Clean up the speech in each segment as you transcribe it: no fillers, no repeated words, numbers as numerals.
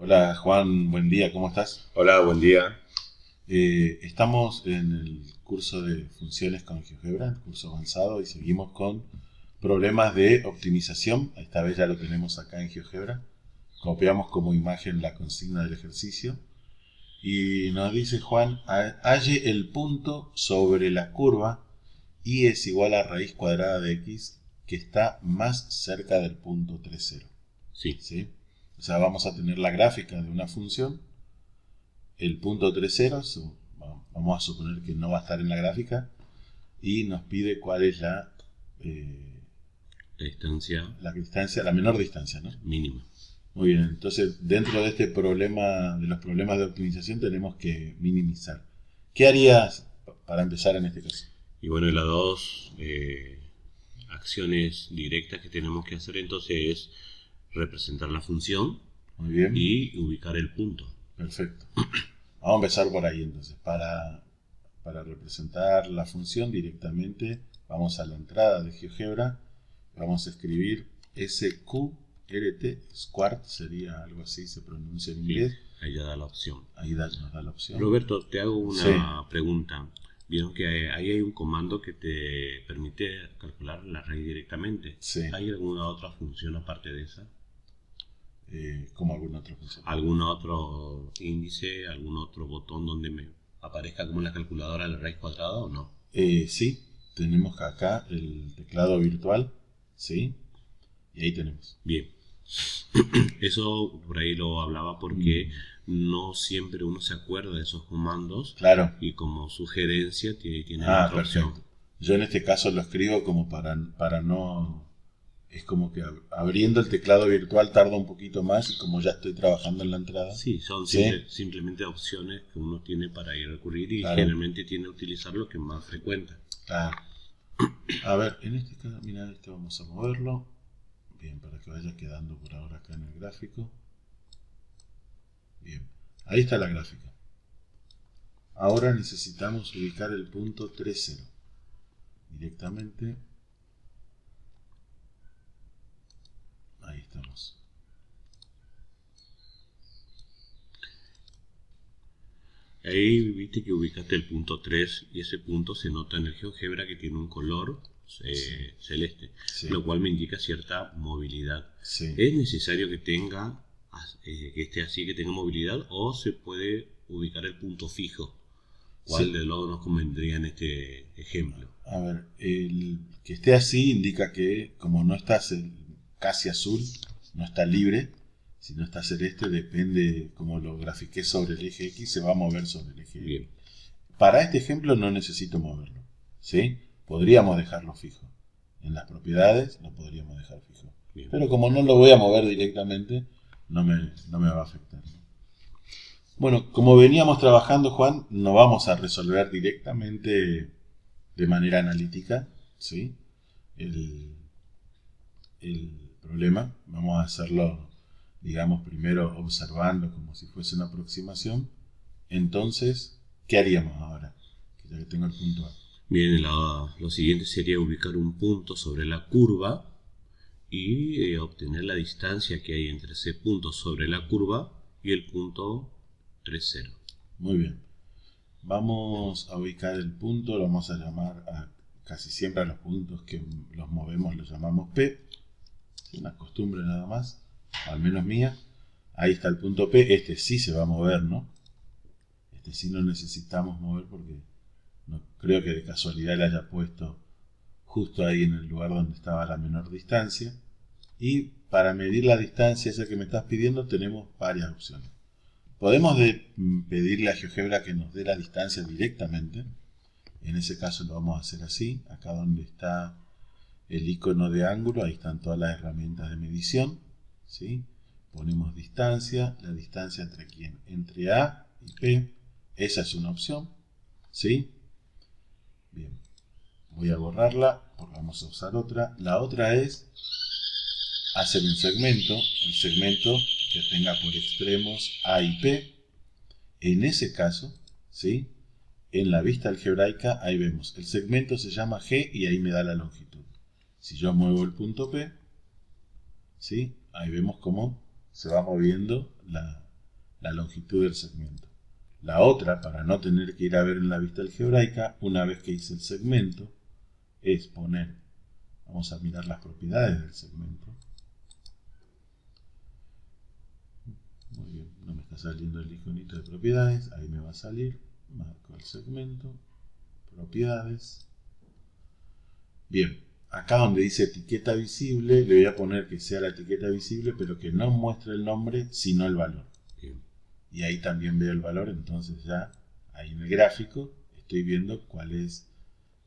Hola Juan, buen día, ¿cómo estás? Hola, buen día. Estamos en el curso de funciones con GeoGebra, el curso avanzado, y seguimos con problemas de optimización. Esta vez ya lo tenemos acá en GeoGebra. Copiamos como imagen la consigna del ejercicio. Y nos dice Juan, halle el punto sobre la curva y es igual a raíz cuadrada de x que está más cerca del punto 3,0. Sí, ¿Sí? O sea, vamos a tener la gráfica de una función. El punto 3,0, vamos a suponer que no va a estar en la gráfica, y nos pide cuál es eh, la distancia la distancia, la menor distancia, ¿no? mínima. Muy bien, entonces dentro de este problema, de los problemas de optimización, tenemos que minimizar. ¿Qué harías para empezar en este caso? Y bueno, y las dos acciones directas que tenemos que hacer entonces es representar la función Muy bien, y ubicar el punto. perfecto. Vamos a empezar por ahí entonces. Para representar la función directamente, vamos a la entrada de GeoGebra, vamos a escribir SQRT, Squart sería algo así, se pronuncia en Sí, inglés. ahí ya da la opción. Ahí nos da la opción. Roberto, te hago Sí, una pregunta. Vieron que ahí hay un comando que te permite calcular la raíz directamente. sí. ¿Hay alguna otra función aparte de esa? Como alguna otra función. ¿Algún otro índice, algún otro botón donde me aparezca como la calculadora de la raíz cuadrada o no? Sí, tenemos acá el teclado virtual, ¿sí? Y ahí tenemos. Bien, eso por ahí lo hablaba porque no siempre uno se acuerda de esos comandos Claro. y como sugerencia tiene Ah, otra perfecto. opción. Yo en este caso lo escribo como para no. Es como que abriendo el teclado virtual tarda un poquito más y como ya estoy trabajando en la entrada. Sí, son ¿Sí? simplemente opciones que uno tiene para ir a recurrir y Claro. generalmente tiene que utilizar lo que más frecuenta. Claro. A ver, en este caso, mira, este vamos a moverlo. Bien, para que vaya quedando por ahora acá en el gráfico. Bien, ahí está la gráfica. Ahora necesitamos ubicar el punto 3,0. Directamente. Ahí estamos. Ahí viste que ubicaste el punto 3 y ese punto se nota en el GeoGebra que tiene un color celeste, Sí, lo cual me indica cierta movilidad. sí. ¿Es necesario que tenga, que esté así, que tenga movilidad o se puede ubicar el punto fijo? ¿Cuál Sí. de los nos convendría en este ejemplo? A ver, el que esté así indica que como no está casi azul, no está libre, si no está celeste, depende como lo grafiqué sobre el eje X, se va a mover sobre el eje Y. Bien, Para este ejemplo no necesito moverlo, ¿sí? Podríamos dejarlo fijo. En las propiedades lo podríamos dejar fijo. bien. Pero como no lo voy a mover directamente, no me va a afectar, ¿no? Bueno, como veníamos trabajando, Juan, no vamos a resolver directamente de manera analítica, ¿sí? el, el problema. Vamos a hacerlo, digamos, primero observando como si fuese una aproximación. Entonces, ¿qué haríamos ahora? Que ya que tengo el punto A. Bien, lo siguiente sería ubicar un punto sobre la curva y obtener la distancia que hay entre ese punto sobre la curva y el punto 3,0. Muy bien. Vamos a ubicar el punto, lo vamos a llamar casi siempre a los puntos que los movemos los llamamos P. Es una costumbre nada más, al menos mía. Ahí está el punto P, este sí se va a mover, ¿no? Este sí no necesitamos mover porque no creo que de casualidad le haya puesto justo ahí en el lugar donde estaba la menor distancia. Y para medir la distancia esa que me estás pidiendo tenemos varias opciones. Podemos pedirle a GeoGebra que nos dé la distancia directamente. En ese caso lo vamos a hacer así. Acá donde está el icono de ángulo, ahí están todas las herramientas de medición, ¿sí? Ponemos distancia, la distancia entre quién, entre A y P, esa es una opción, ¿sí? Bien, voy a borrarla porque vamos a usar otra. La otra es hacer un segmento, el segmento que tenga por extremos A y P. En ese caso, ¿sí? En la vista algebraica, ahí vemos, el segmento se llama G y ahí me da la longitud. Si yo muevo el punto P, ¿sí? Ahí vemos cómo se va moviendo la longitud del segmento. La otra, para no tener que ir a ver en la vista algebraica, una vez que hice el segmento, es poner, vamos a mirar las propiedades del segmento. Muy bien, no me está saliendo el iconito de propiedades, ahí me va a salir, marco el segmento, propiedades. Bien, acá donde dice etiqueta visible, le voy a poner que sea la etiqueta visible, pero que no muestre el nombre, sino el valor. Bien. Y ahí también veo el valor, entonces ya ahí en el gráfico estoy viendo cuál es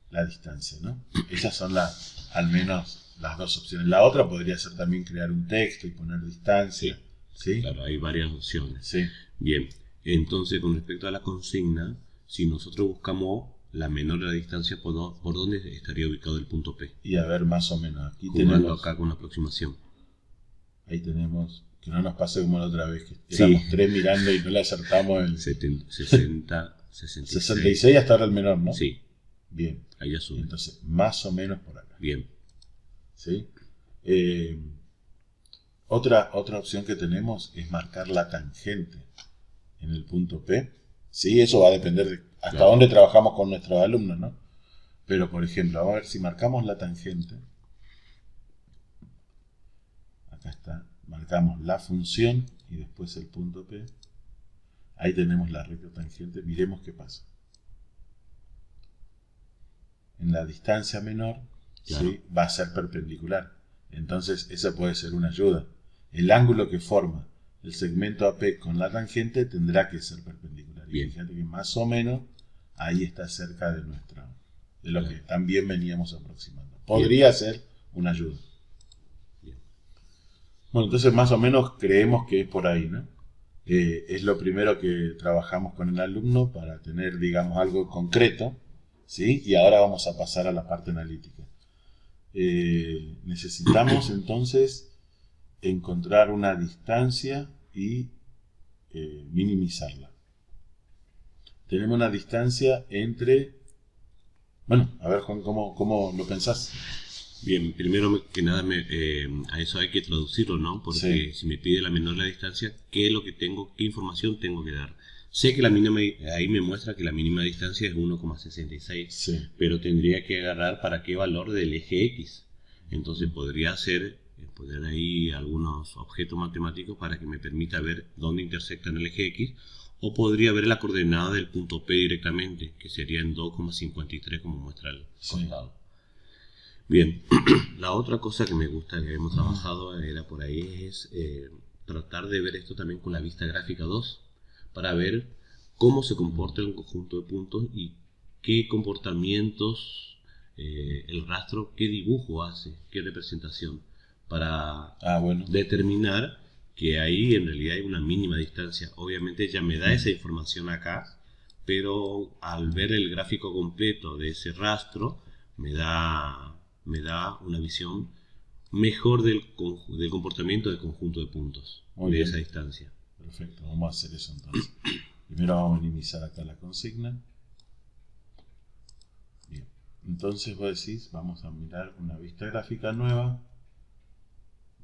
la distancia, ¿no? Esas son al menos las dos opciones. La otra podría ser también crear un texto y poner distancia. ¿Sí? Claro, hay varias opciones. Sí. Bien, entonces con respecto a la consigna, si nosotros buscamos la menor de la distancia, ¿por dónde estaría ubicado el punto P? Y a ver, más o menos, aquí Jugando tenemos, acá con la aproximación. ahí tenemos, que no nos pase como la otra vez, que éramos tres mirando y no le acertamos el 60, 66. 66 hasta ahora el menor, ¿no? Sí, Bien, ahí ya sube. entonces más o menos por acá. Bien, ¿Sí? Otra opción que tenemos es marcar la tangente en el punto P. Sí, eso va a depender de hasta Claro. dónde trabajamos con nuestros alumnos, ¿no? Pero, por ejemplo, vamos a ver si marcamos la tangente. Acá está. Marcamos la función y después el punto P. Ahí tenemos la recta tangente. Miremos qué pasa. En la distancia menor, Claro. ¿sí? Va a ser perpendicular. Entonces, esa puede ser una ayuda. El ángulo que forma el segmento AP con la tangente tendrá que ser perpendicular. Bien. Y fíjate que más o menos ahí está cerca de lo Claro. que también veníamos aproximando. Podría ser una ayuda. bien. Bueno, entonces más o menos creemos que es por ahí, ¿no? Es lo primero que trabajamos con el alumno para tener, digamos, algo concreto, ¿sí? Y ahora vamos a pasar a la parte analítica. Necesitamos entonces encontrar una distancia y minimizarla. Tenemos una distancia entre... Bueno, a ver, Juan, ¿cómo lo pensás? Bien, primero que nada a eso hay que traducirlo, ¿no? Porque Sí. si me pide la menor de la distancia, ¿qué es lo que tengo, qué información tengo que dar? Sé que la mínima, ahí me muestra que la mínima distancia es 1,66, Sí. pero tendría que agarrar para qué valor del eje X. Entonces podría poner ahí algunos objetos matemáticos para que me permita ver dónde intersectan el eje X, o podría ver la coordenada del punto P directamente, que sería en 2,53 como muestra el Sí. costado. Bien, la otra cosa que me gusta que hemos trabajado era por ahí es tratar de ver esto también con la vista gráfica 2 para ver cómo se comporta el conjunto de puntos y qué comportamientos el rastro, qué dibujo hace, qué representación, para Bueno. determinar que ahí en realidad hay una mínima distancia. Obviamente ya me da esa información acá, pero al ver el gráfico completo de ese rastro me da una visión mejor del comportamiento del conjunto de puntos Muy de bien. esa distancia. Perfecto, vamos a hacer eso entonces. Primero vamos a minimizar acá la consigna. Bien, entonces vos decís, vamos a mirar una vista gráfica nueva.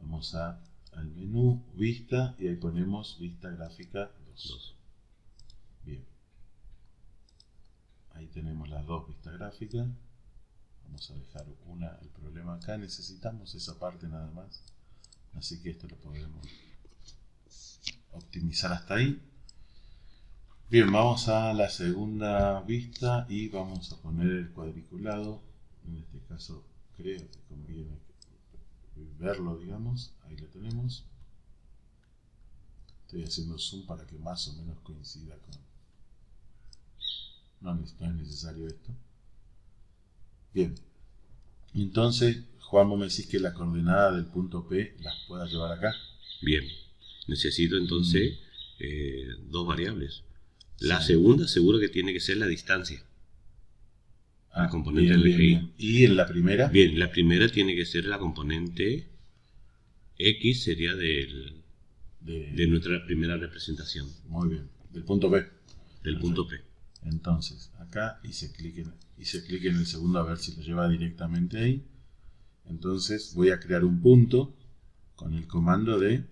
Vamos al menú, vista, y ahí ponemos vista gráfica 2. Bien. Ahí tenemos las dos vistas gráficas. Vamos a dejar el problema acá, necesitamos esa parte nada más. Así que esto lo podemos optimizar hasta ahí. Bien, vamos a la segunda vista y vamos a poner el cuadriculado. En este caso creo que conviene verlo, digamos. Ahí lo tenemos. Estoy haciendo zoom para que más o menos coincida con... No es necesario esto. Bien. Entonces, Juan, vos me decís que la coordenada del punto P las pueda llevar acá. Bien, necesito entonces dos variables. La Sí. segunda seguro que tiene que ser la distancia. La componente bien, del eje Y. bien. ¿Y en la primera? Bien, la primera tiene que ser la componente X, sería de nuestra primera representación. Muy bien, del punto P. Del Perfecto. punto P. Entonces, acá hice clic en el segundo a ver si lo lleva directamente ahí. Entonces voy a crear un punto con el comando de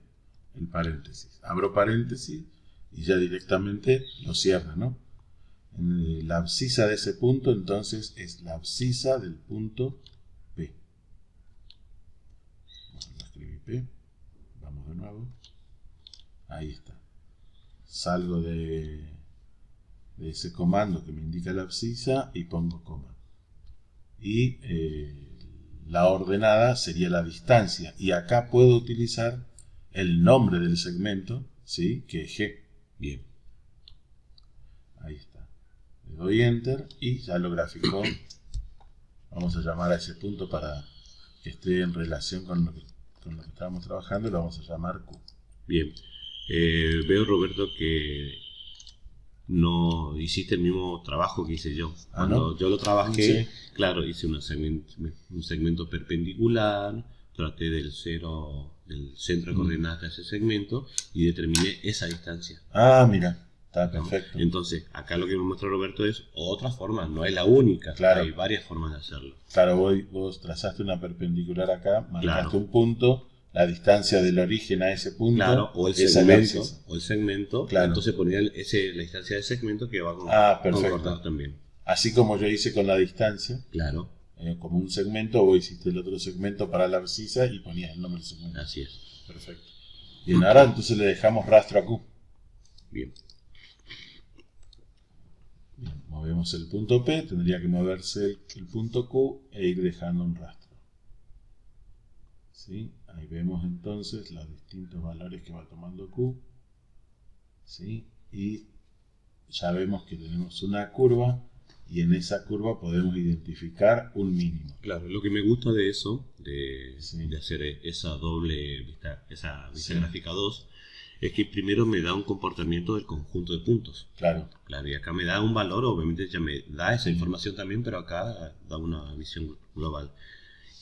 el paréntesis. Abro paréntesis y ya directamente lo cierra, ¿no? La abscisa de ese punto entonces es la abscisa del punto P. Bueno, lo escribí P. Vamos de nuevo. Ahí está. Salgo de ese comando que me indica la abscisa y pongo coma. Y la ordenada sería la distancia. Y acá puedo utilizar el nombre del segmento, ¿sí? Que es G. Bien. Ahí está. Le doy Enter y ya lo graficó. Vamos a llamar a ese punto para que esté en relación con lo que estábamos trabajando. Lo vamos a llamar Q. Bien. Veo, Roberto, que no hiciste el mismo trabajo que hice yo. Cuando ¿no? yo lo trabajé, Sí. claro, hice un segmento perpendicular, traté del centro de coordenadas de ese segmento y determiné esa distancia. Ah, mira. Está ¿No? perfecto. Entonces, acá lo que me muestra Roberto es otra forma, no es la única. Claro. Hay varias formas de hacerlo. Claro, vos trazaste una perpendicular acá, marcaste Claro. un punto, la distancia del origen a ese punto. Claro, o el esa es la segmento. abscisa. O el segmento. Claro. Entonces ponía la distancia del segmento que va a perfecto. concordar también. Así como yo hice con la distancia, Claro, como un segmento, vos hiciste el otro segmento para la abscisa y ponías el nombre del segmento. así es. Perfecto. Bien, ahora entonces le dejamos rastro a Q. Bien. Bien, movemos el punto P, tendría que moverse el punto Q e ir dejando un rastro. ¿Sí? Ahí vemos entonces los distintos valores que va tomando Q. ¿Sí? Y ya vemos que tenemos una curva y en esa curva podemos identificar un mínimo. Claro, lo que me gusta de eso, Sí. de hacer esa doble vista, esa vista Sí. gráfica 2, es que primero me da un comportamiento del conjunto de puntos. Claro. Claro, y acá me da un valor, obviamente ya me da esa información también, pero acá da una visión global.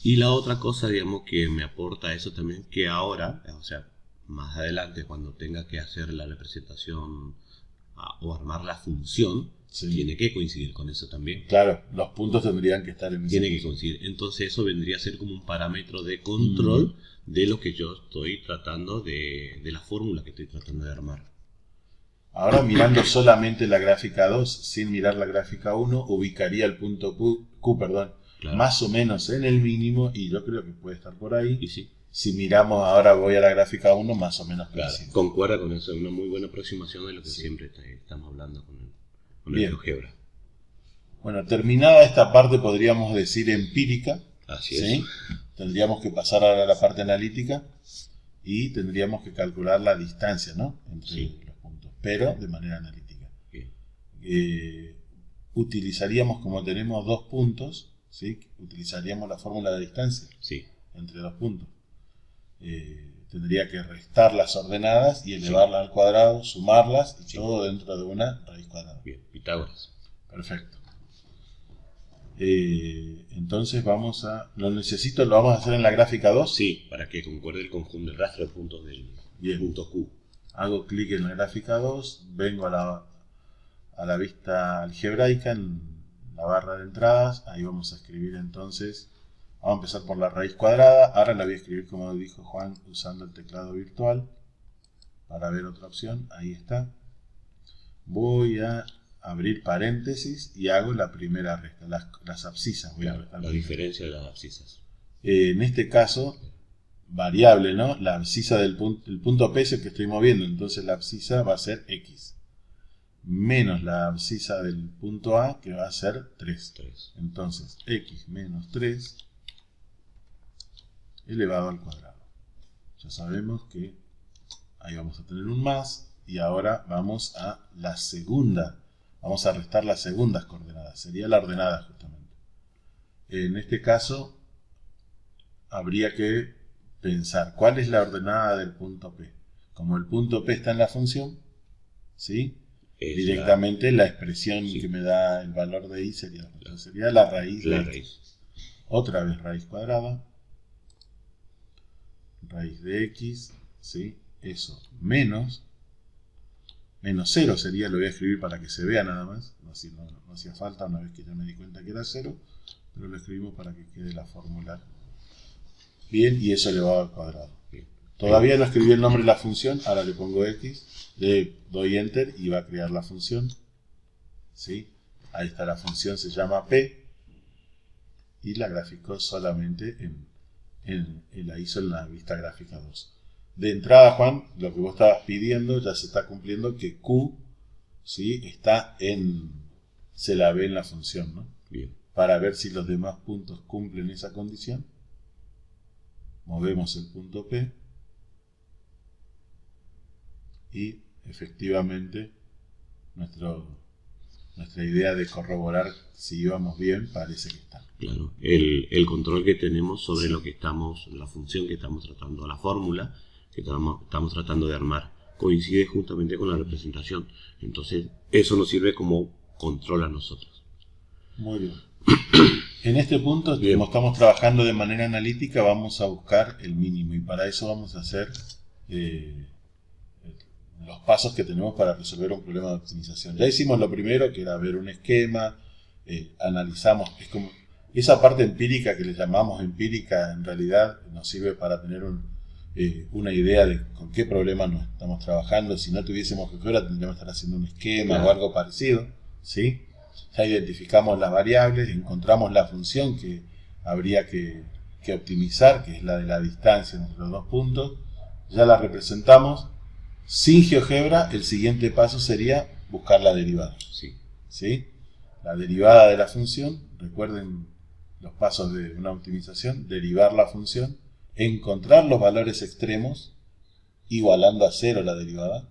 Y la otra cosa, digamos, que me aporta eso también, que ahora, o sea, más adelante, cuando tenga que hacer la representación o armar la función, Sí. tiene que coincidir con eso también. Claro, los puntos tendrían que estar en ese Tiene que punto. coincidir. Entonces eso vendría a ser como un parámetro de control de lo que yo estoy tratando de la fórmula que estoy tratando de armar. Ahora mirando solamente la gráfica 2, sin mirar la gráfica 1, ubicaría el punto Q, Claro. más o menos en el mínimo, y yo creo que puede estar por ahí. Y sí, Si miramos ahora, voy a la gráfica 1, más o menos claro, coincide. concuerda con eso, es una muy buena aproximación de lo que Sí. siempre estamos hablando con el Bien. GeoGebra. Bueno, terminada esta parte, podríamos decir empírica. Así ¿sí? es. Tendríamos que pasar ahora a la parte analítica y tendríamos que calcular la distancia, ¿no? Entre Sí. los puntos, pero de manera analítica. Bien. Utilizaríamos, como tenemos dos puntos, ¿sí? Utilizaríamos la fórmula de distancia Sí. entre dos puntos. Tendría que restar las ordenadas y elevarlas al cuadrado, sumarlas y Sí. todo dentro de una raíz cuadrada. Bien. Pitágoras. Perfecto. Entonces lo vamos a hacer en la gráfica 2. Sí, para que concuerde el conjunto, el rastro de puntos del Bien. punto Q. Hago clic en la gráfica 2, vengo a la vista algebraica en la barra de entradas, ahí vamos a escribir entonces, vamos a empezar por la raíz cuadrada, ahora la voy a escribir como dijo Juan usando el teclado virtual para ver otra opción, ahí está. Voy a abrir paréntesis y hago la primera resta, las abscisas voy a restar. La diferencia de las abscisas. En este caso, variable, ¿no? La abscisa el punto P es el que estoy moviendo, entonces la abscisa va a ser X. Menos la abscisa del punto A, que va a ser 3. Entonces, X menos 3 elevado al cuadrado. Ya sabemos que ahí vamos a tener un más, y ahora vamos a la segunda. Vamos a restar las segundas coordenadas, sería la ordenada justamente. En este caso, habría que pensar cuál es la ordenada del punto P. Como el punto P está en la función, ¿sí? Directamente la expresión que me da el valor de I sería la raíz de X. Otra vez raíz cuadrada, raíz de X, ¿sí? Eso, menos 0 sería, lo voy a escribir para que se vea nada más, no hacía falta una vez que ya me di cuenta que era 0, pero lo escribimos para que quede la fórmula bien, y eso elevado al cuadrado. Bien. Todavía no escribí el nombre de la función, ahora le pongo X, le doy Enter y va a crear la función. ¿Sí? Ahí está la función, se llama P y la graficó solamente la hizo en la vista gráfica 2. De entrada, Juan, lo que vos estabas pidiendo ya se está cumpliendo, que Q, ¿sí?, se la ve en la función, ¿no? Bien. Para ver si los demás puntos cumplen esa condición, movemos el punto P y efectivamente nuestra idea de corroborar si íbamos bien parece que está. Claro, el control que tenemos sobre lo que estamos, la función que estamos tratando, la fórmula que estamos tratando de armar, coincide justamente con la representación. Entonces, eso nos sirve como control a nosotros. Muy bien. En este punto, como estamos trabajando de manera analítica, vamos a buscar el mínimo y para eso vamos a hacer los pasos que tenemos para resolver un problema de optimización. Ya hicimos lo primero, que era ver un esquema, analizamos, es como esa parte empírica que le llamamos empírica, en realidad nos sirve para tener una idea de con qué problema nos estamos trabajando. Si no tuviésemos GeoGebra tendríamos que estar haciendo un esquema, claro, o algo parecido, ¿sí? Ya identificamos las variables, encontramos la función que habría que optimizar, que es la de la distancia entre los dos puntos, ya la representamos. Sin GeoGebra, el siguiente paso sería buscar la derivada. Sí. ¿Sí? La derivada de la función, recuerden los pasos de una optimización: derivar la función, encontrar los valores extremos, igualando a 0 la derivada,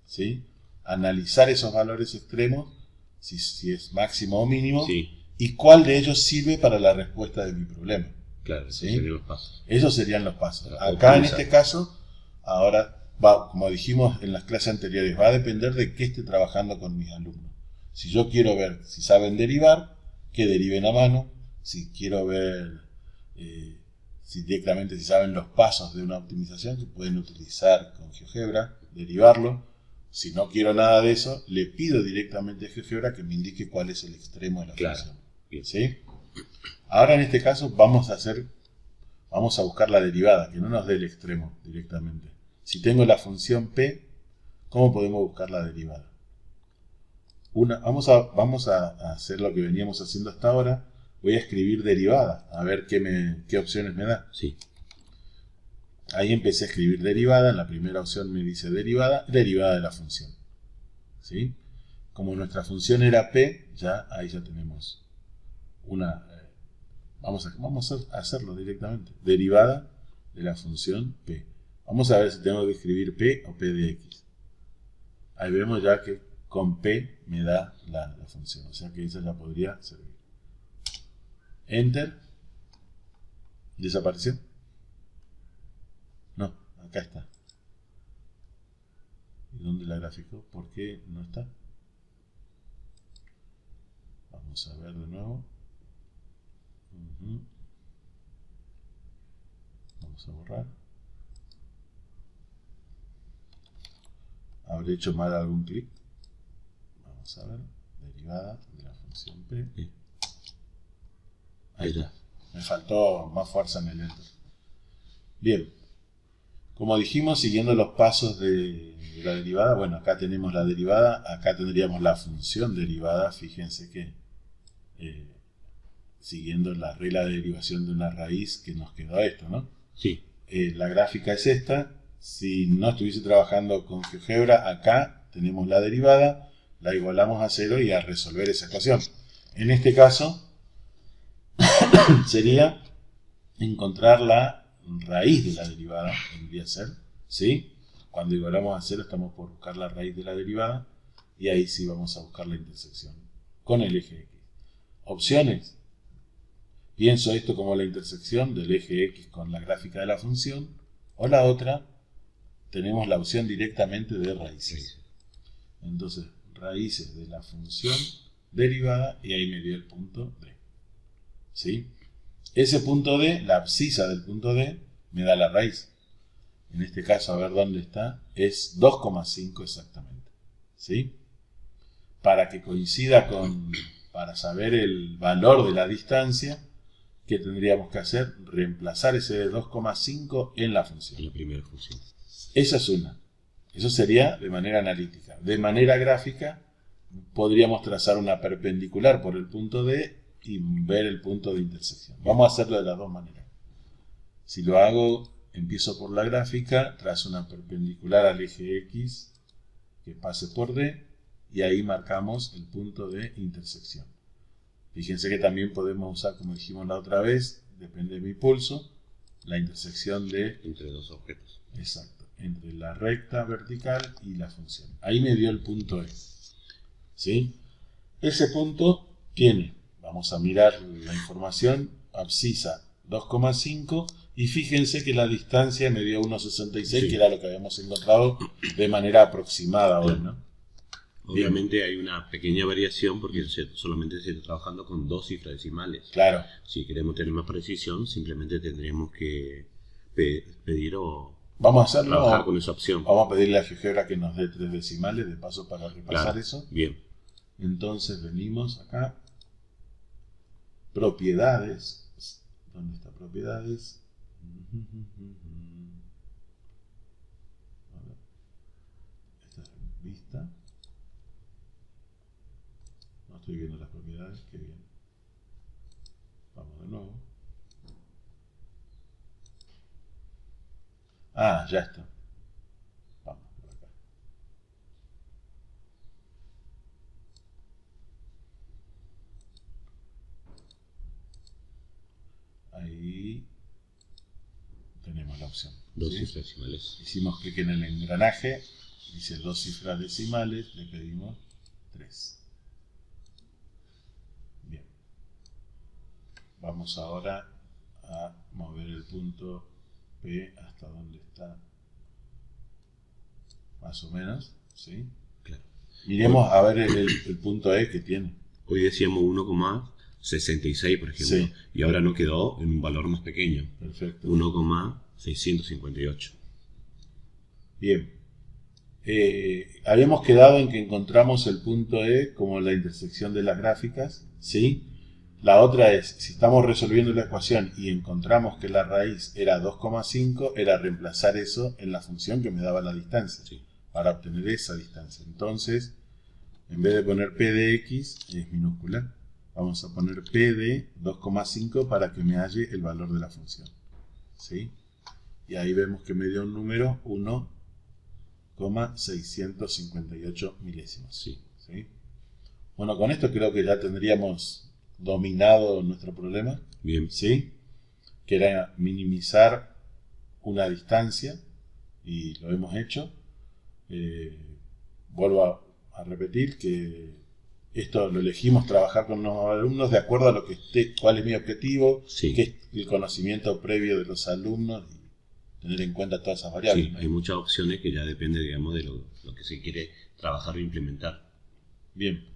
¿sí? Analizar esos valores extremos, si es máximo o mínimo, sí, y cuál de ellos sirve para la respuesta de mi problema. Claro, ¿sí? Esos serían los pasos. Esos serían los pasos. Para acá optimizar. En este caso, ahora, como dijimos en las clases anteriores, va a depender de qué esté trabajando con mis alumnos. Si yo quiero ver si saben derivar, que deriven a mano. Si quiero ver si directamente si saben los pasos de una optimización, que pueden utilizar con GeoGebra, derivarlo. Si no quiero nada de eso, le pido directamente a GeoGebra que me indique cuál es el extremo de la función. Bien. ¿Sí? Ahora en este caso vamos a buscar la derivada, que no nos dé el extremo directamente. Si tengo la función P, ¿cómo podemos buscar la derivada? Vamos a hacer lo que veníamos haciendo hasta ahora. Voy a escribir derivada, a ver qué opciones me da. Sí. Ahí empecé a escribir derivada. En la primera opción me dice derivada de la función. ¿Sí? Como nuestra función era P, ahí ya tenemos una... vamos a hacerlo directamente. Derivada de la función P. Vamos a ver si tengo que escribir P o P de X. Ahí vemos ya que con P me da la función. O sea que esa ya podría servir. Enter. ¿Desapareció? No, acá está. ¿Y dónde la graficó? ¿Por qué no está? Vamos a ver de nuevo. Vamos a borrar. ¿Habré hecho mal algún clic? Vamos a ver. Derivada de la función P. Ahí está. Me faltó más fuerza en el enter. Bien. Como dijimos, siguiendo los pasos de la derivada, bueno, acá tenemos la derivada, acá tendríamos la función derivada. Fíjense que siguiendo la regla de derivación de una raíz, que nos quedó esto, ¿no? Sí. La gráfica es esta. Si no estuviese trabajando con GeoGebra, acá tenemos la derivada, la igualamos a 0 y a resolver esa ecuación. En este caso, sería encontrar la raíz de la derivada, vendría a ser, ¿sí? Cuando igualamos a 0 estamos por buscar la raíz de la derivada y ahí sí vamos a buscar la intersección con el eje X. Opciones. Pienso esto como la intersección del eje X con la gráfica de la función, o la otra, tenemos la opción directamente de raíces. Entonces, raíces de la función derivada y ahí me dio el punto D. ¿Sí? Ese punto D, la abscisa del punto D, me da la raíz. En este caso, a ver dónde está, es 2,5 exactamente. ¿Sí? Para que coincida para saber el valor de la distancia, ¿qué tendríamos que hacer? Reemplazar ese 2,5 en la función. En la primera función. Esa es una. Eso sería de manera analítica. De manera gráfica, podríamos trazar una perpendicular por el punto D y ver el punto de intersección. Vamos a hacerlo de las dos maneras. Si lo hago, empiezo por la gráfica, trazo una perpendicular al eje X que pase por D y ahí marcamos el punto de intersección. Fíjense que también podemos usar, como dijimos la otra vez, depende de mi pulso, la intersección de... Entre dos objetos. Exacto, entre la recta vertical y la función. Ahí me dio el punto E. ¿Sí? Ese punto tiene, vamos a mirar la información, abscisa 2,5 y fíjense que la distancia me dio 1,66, sí, que era lo que habíamos encontrado de manera aproximada hoy, ¿no? Obviamente bien, hay una pequeña variación porque solamente se está trabajando con dos cifras decimales. Claro. Si queremos tener más precisión, simplemente tendríamos que pedir o vamos a hacerlo, trabajar con esa opción. Vamos a pedirle a GeoGebra que nos dé 3 decimales, de paso para repasar, claro, eso. Bien. Entonces venimos acá. Propiedades. ¿Dónde está propiedades? A ver. Esta es vista. No estoy viendo las propiedades, qué bien. Vamos de nuevo. Ah, ya está. Vamos por acá. Ahí tenemos la opción. Dos cifras decimales. Hicimos clic en el engranaje, dice 2 cifras decimales, le pedimos 3. Bien. Vamos ahora a mover el punto P hasta donde está, más o menos, ¿sí? Claro. Miremos a ver el punto E que tiene. Hoy decíamos 1,66, por ejemplo, sí, y ahora no quedó en un valor más pequeño. Perfecto. 1,658. Bien. Habíamos quedado en que encontramos el punto E como la intersección de las gráficas, ¿sí? La otra es, si estamos resolviendo la ecuación y encontramos que la raíz era 2,5, era reemplazar eso en la función que me daba la distancia, sí, para obtener esa distancia. Entonces, en vez de poner P de X, es minúscula, vamos a poner P de 2,5 para que me halle el valor de la función. ¿Sí? Y ahí vemos que me dio un número 1,658 milésimos. Sí. ¿Sí? Bueno, con esto creo que ya tendríamos dominado nuestro problema. Bien. ¿Sí? Que era minimizar una distancia, y lo hemos hecho. Vuelvo a repetir que esto lo elegimos trabajar con los alumnos de acuerdo a lo que esté, cuál es mi objetivo, sí, qué es el conocimiento previo de los alumnos y tener en cuenta todas esas variables. Sí, hay muchas opciones que ya depende, digamos, de lo que se quiere trabajar o implementar. Bien.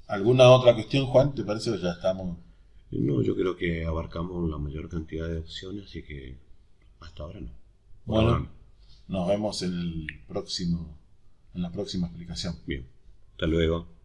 ¿Alguna otra cuestión, Juan? ¿Te parece que ya estamos? No, yo creo que abarcamos la mayor cantidad de opciones, así que hasta ahora no. Bueno, ahora no. Nos vemos en la próxima explicación. Bien, hasta luego.